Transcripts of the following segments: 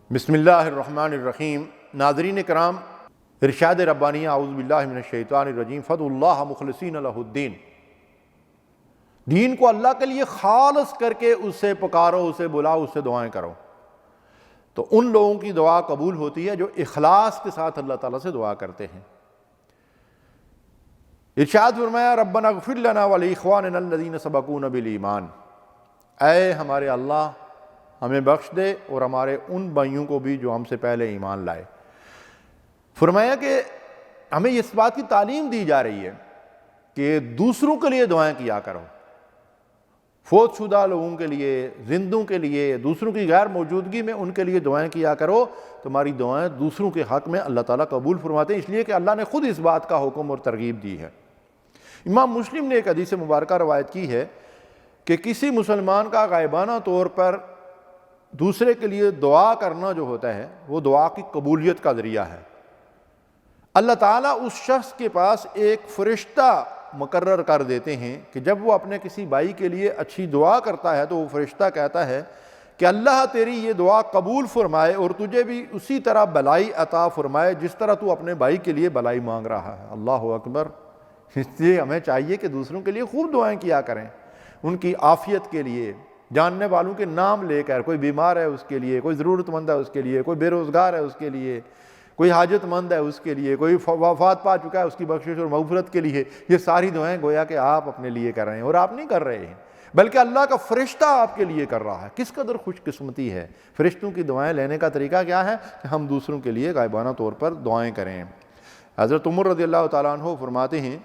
بسم اللہ الرحمن الرحیم۔ ناظرین کرام، ارشاد ربانی اعوذ باللہ من الشیطان الرجیم فادعوا اللہ مخلصین لہ الدین، دین کو اللہ کے لیے خالص کر کے اس سے پکارو، اسے بلاؤ، اس سے دعائیں کرو، تو ان لوگوں کی دعا قبول ہوتی ہے جو اخلاص کے ساتھ اللہ تعالیٰ سے دعا کرتے ہیں۔ ارشاد فرمایا ربنا اغفر لنا ولاخواننا الذین سبقونا بالایمان، اے ہمارے اللہ ہمیں بخش دے اور ہمارے ان بھائیوں کو بھی جو ہم سے پہلے ایمان لائے۔ فرمایا کہ ہمیں اس بات کی تعلیم دی جا رہی ہے کہ دوسروں کے لیے دعائیں کیا کرو، فوت شدہ لوگوں کے لیے، زندوں کے لیے، دوسروں کی غیر موجودگی میں ان کے لیے دعائیں کیا کرو، تمہاری دعائیں دوسروں کے حق میں اللہ تعالیٰ قبول فرماتے ہیں، اس لیے کہ اللہ نے خود اس بات کا حکم اور ترغیب دی ہے۔ امام مسلم نے ایک حدیث مبارکہ روایت کی ہے کہ کسی مسلمان کا غائبانہ طور پر دوسرے کے لیے دعا کرنا جو ہوتا ہے وہ دعا کی قبولیت کا ذریعہ ہے۔ اللہ تعالیٰ اس شخص کے پاس ایک فرشتہ مقرر کر دیتے ہیں کہ جب وہ اپنے کسی بھائی کے لیے اچھی دعا کرتا ہے تو وہ فرشتہ کہتا ہے کہ اللہ تیری یہ دعا قبول فرمائے اور تجھے بھی اسی طرح بلائی عطا فرمائے جس طرح تو اپنے بھائی کے لیے بلائی مانگ رہا ہے۔ اللہ اکبر۔ اس لیے ہمیں چاہیے کہ دوسروں کے لیے خوب دعائیں کیا کریں، ان کی عافیت کے لیے، جاننے والوں کے نام لے کر، کوئی بیمار ہے اس کے لیے، کوئی ضرورت مند ہے اس کے لیے، کوئی بے روزگار ہے اس کے لیے، کوئی حاجت مند ہے اس کے لیے، کوئی وفات پا چکا ہے اس کی بخشش اور مغفرت کے لیے۔ یہ ساری دعائیں گویا کہ آپ اپنے لیے کر رہے ہیں، اور آپ نہیں کر رہے ہیں بلکہ اللہ کا فرشتہ آپ کے لیے کر رہا ہے۔ کس قدر خوش قسمتی ہے۔ فرشتوں کی دعائیں لینے کا طریقہ کیا ہے کہ ہم دوسروں کے لیے غائبانہ طور پر دعائیں کریں۔ حضرت عمر رضی اللہ تعالیٰ عنہ فرماتے ہیں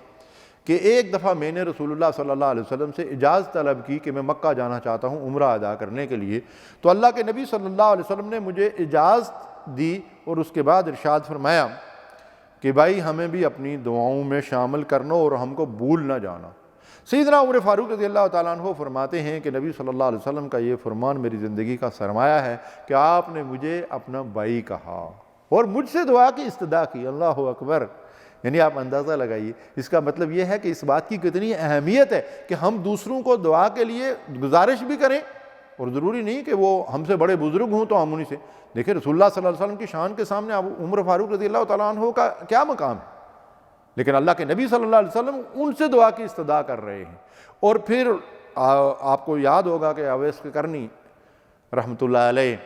کہ ایک دفعہ میں نے رسول اللہ صلی اللہ علیہ وسلم سے اجازت طلب کی کہ میں مکہ جانا چاہتا ہوں عمرہ ادا کرنے کے لیے، تو اللہ کے نبی صلی اللہ علیہ وسلم نے مجھے اجازت دی اور اس کے بعد ارشاد فرمایا کہ بھائی ہمیں بھی اپنی دعاؤں میں شامل کرنا اور ہم کو بھول نہ جانا۔ سیدنا عمر فاروق رضی اللہ تعالیٰ عنہ فرماتے ہیں کہ نبی صلی اللہ علیہ وسلم کا یہ فرمان میری زندگی کا سرمایہ ہے کہ آپ نے مجھے اپنا بھائی کہا اور مجھ سے دعا کی استدعا کی۔ اللہ اکبر۔ یعنی آپ اندازہ لگائیے، اس کا مطلب یہ ہے کہ اس بات کی کتنی اہمیت ہے کہ ہم دوسروں کو دعا کے لیے گزارش بھی کریں، اور ضروری نہیں کہ وہ ہم سے بڑے بزرگ ہوں تو ہم انہیں سے دیکھیں۔ رسول اللہ صلی اللہ علیہ وسلم کی شان کے سامنے عمر فاروق رضی اللہ تعالیٰ عنہ کا کیا مقام ہے، لیکن اللہ کے نبی صلی اللہ علیہ وسلم ان سے دعا کی استدعا کر رہے ہیں۔ اور پھر آپ کو یاد ہوگا کہ اویس قرنی رحمۃ اللہ علیہ،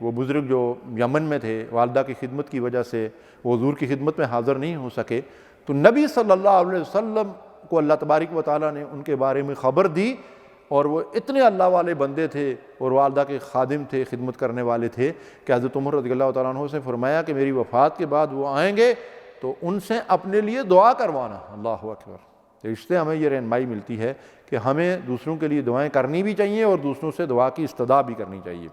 وہ بزرگ جو یمن میں تھے، والدہ کی خدمت کی وجہ سے وہ حضور کی خدمت میں حاضر نہیں ہو سکے، تو نبی صلی اللہ علیہ وسلم کو اللہ تبارک و تعالیٰ نے ان کے بارے میں خبر دی، اور وہ اتنے اللہ والے بندے تھے اور والدہ کے خادم تھے، خدمت کرنے والے تھے، کہ حضرت عمر رضی اللہ تعالیٰ عنہ سے فرمایا کہ میری وفات کے بعد وہ آئیں گے تو ان سے اپنے لیے دعا کروانا۔ اللہ اکبر۔ تو اس سے ہمیں یہ رہنمائی ملتی ہے کہ ہمیں دوسروں کے لیے دعائیں کرنی بھی چاہیے اور دوسروں سے دعا کی استدعا بھی کرنی چاہیے۔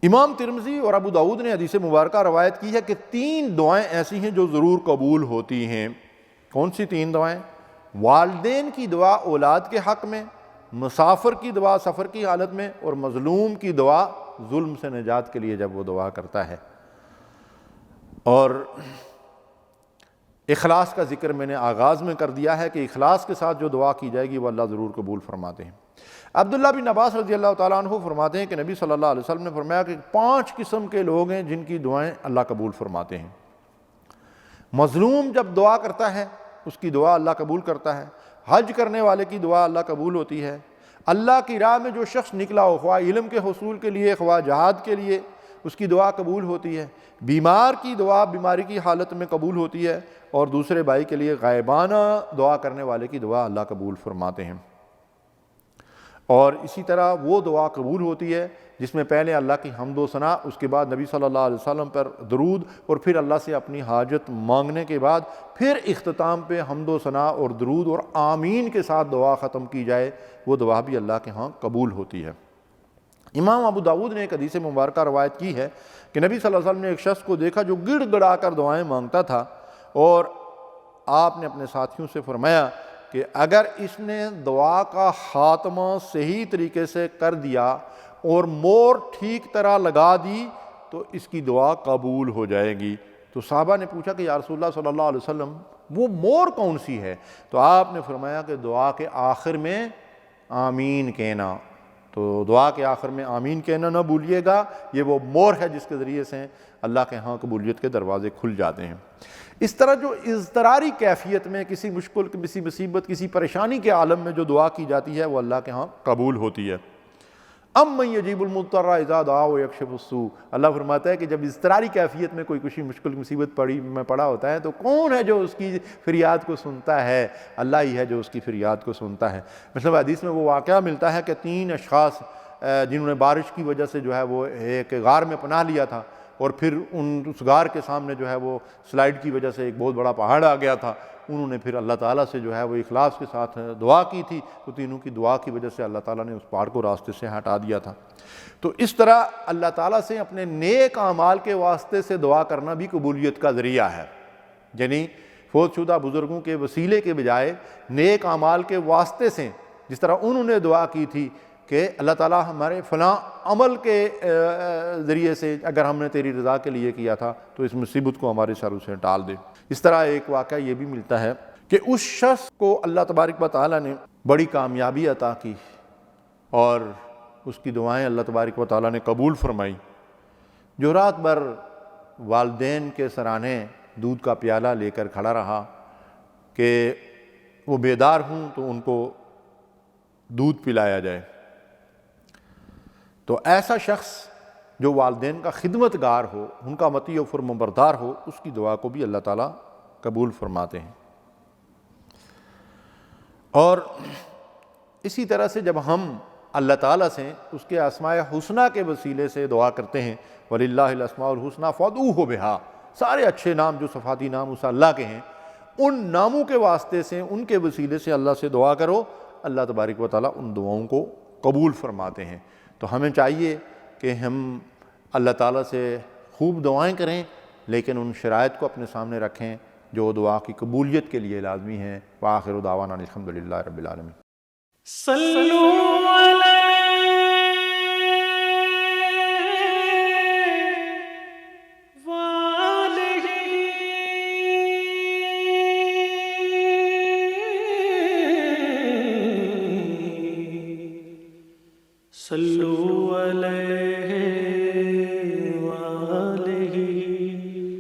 امام ترمذی اور ابو داؤد نے حدیث مبارکہ روایت کی ہے کہ 3 دعائیں ایسی ہیں جو ضرور قبول ہوتی ہیں۔ کون سی 3 دعائیں؟ والدین کی دعا اولاد کے حق میں، مسافر کی دعا سفر کی حالت میں، اور مظلوم کی دعا ظلم سے نجات کے لیے جب وہ دعا کرتا ہے۔ اور اخلاص کا ذکر میں نے آغاز میں کر دیا ہے کہ اخلاص کے ساتھ جو دعا کی جائے گی وہ اللہ ضرور قبول فرماتے ہیں۔ عبداللہ بن عباس رضی اللہ تعالیٰ عنہ فرماتے ہیں کہ نبی صلی اللہ علیہ وسلم نے فرمایا کہ 5 قسم کے لوگ ہیں جن کی دعائیں اللہ قبول فرماتے ہیں۔ مظلوم جب دعا کرتا ہے اس کی دعا اللہ قبول کرتا ہے، حج کرنے والے کی دعا اللہ قبول ہوتی ہے، اللہ کی راہ میں جو شخص نکلا ہو، خواہ علم کے حصول کے لیے خواہ جہاد کے لیے، اس کی دعا قبول ہوتی ہے، بیمار کی دعا بیماری کی حالت میں قبول ہوتی ہے، اور دوسرے بھائی کے لیے غائبانہ دعا کرنے والے کی دعا اللہ قبول فرماتے ہیں۔ اور اسی طرح وہ دعا قبول ہوتی ہے جس میں پہلے اللہ کی حمد و ثنا، اس کے بعد نبی صلی اللہ علیہ وسلم پر درود، اور پھر اللہ سے اپنی حاجت مانگنے کے بعد پھر اختتام پہ حمد و ثنا اور درود اور آمین کے ساتھ دعا ختم کی جائے، وہ دعا بھی اللہ کے ہاں قبول ہوتی ہے۔ امام ابو داؤد نے ایک حدیث مبارکہ روایت کی ہے کہ نبی صلی اللہ علیہ وسلم نے ایک شخص کو دیکھا جو گڑ گڑا کر دعائیں مانگتا تھا، اور آپ نے اپنے ساتھیوں سے فرمایا کہ اگر اس نے دعا کا خاتمہ صحیح طریقے سے کر دیا اور مور ٹھیک طرح لگا دی تو اس کی دعا قبول ہو جائے گی۔ تو صحابہ نے پوچھا کہ یا رسول اللہ صلی اللہ علیہ وسلم وہ مور کون سی ہے؟ تو آپ نے فرمایا کہ دعا کے آخر میں آمین کہنا، تو دعا کے آخر میں آمین کہنا نہ بھولیے گا، یہ وہ مور ہے جس کے ذریعے سے اللہ کے ہاں قبولیت کے دروازے کھل جاتے ہیں۔ اس طرح جو اضطراری کیفیت میں کسی مشکل، کسی مصیبت، کسی پریشانی کے عالم میں جو دعا کی جاتی ہے وہ اللہ کے ہاں قبول ہوتی ہے۔ امن یجیب المضطر اذا دعا ویکشف السوء، اللہ فرماتا ہے کہ جب اضطراری کیفیت میں کوئی کسی مشکل مصیبت میں پڑا ہوتا ہے تو کون ہے جو اس کی فریاد کو سنتا ہے؟ اللہ ہی ہے جو اس کی فریاد کو سنتا ہے۔ مثلا حدیث میں وہ واقعہ ملتا ہے کہ 3 اشخاص جنہوں نے بارش کی وجہ سے جو ہے وہ ایک غار میں پناہ لیا تھا، اور پھر اس غار کے سامنے جو ہے وہ سلائیڈ کی وجہ سے ایک بہت بڑا پہاڑ آ گیا تھا، انہوں نے پھر اللہ تعالیٰ سے جو ہے وہ اخلاص کے ساتھ دعا کی تھی، تو تینوں کی دعا کی وجہ سے اللہ تعالیٰ نے اس پہاڑ کو راستے سے ہٹا دیا تھا۔ تو اس طرح اللہ تعالیٰ سے اپنے نیک اعمال کے واسطے سے دعا کرنا بھی قبولیت کا ذریعہ ہے، یعنی فوت شدہ بزرگوں کے وسیلے کے بجائے نیک اعمال کے واسطے سے، جس طرح انہوں نے دعا کی تھی کہ اللہ تعالیٰ ہمارے فلاں عمل کے ذریعے سے اگر ہم نے تیری رضا کے لیے کیا تھا تو اس مصیبت کو ہمارے سروں سے ٹال دے۔ اس طرح ایک واقعہ یہ بھی ملتا ہے کہ اس شخص کو اللہ تبارک و تعالیٰ نے بڑی کامیابی عطا کی اور اس کی دعائیں اللہ تبارک و تعالیٰ نے قبول فرمائی، جو رات بھر والدین کے سرانے دودھ کا پیالہ لے کر کھڑا رہا کہ وہ بیدار ہوں تو ان کو دودھ پلایا جائے۔ تو ایسا شخص جو والدین کا خدمت گار ہو، ان کا مطیع و فرمانبردار ہو، اس کی دعا کو بھی اللہ تعالیٰ قبول فرماتے ہیں۔ اور اسی طرح سے جب ہم اللہ تعالیٰ سے اس کے اسماء حسنہ کے وسیلے سے دعا کرتے ہیں، وَلِلَّهِ الْأَسْمَاءُ الْحُسْنَىٰ فَادْعُوهُ بِهَا، سارے اچھے نام جو صفاتی نام اس اللہ کے ہیں، ان ناموں کے واسطے سے، ان کے وسیلے سے اللہ سے دعا کرو، اللہ تبارک و تعالیٰ ان دعاؤں کو قبول فرماتے ہیں۔ تو ہمیں چاہیے کہ ہم اللہ تعالیٰ سے خوب دعائیں کریں، لیکن ان شرائط کو اپنے سامنے رکھیں جو دعا کی قبولیت کے لیے لازمی ہیں۔ وآخر دعوانا الحمدللہ رب العالمین۔ صلوا علیہ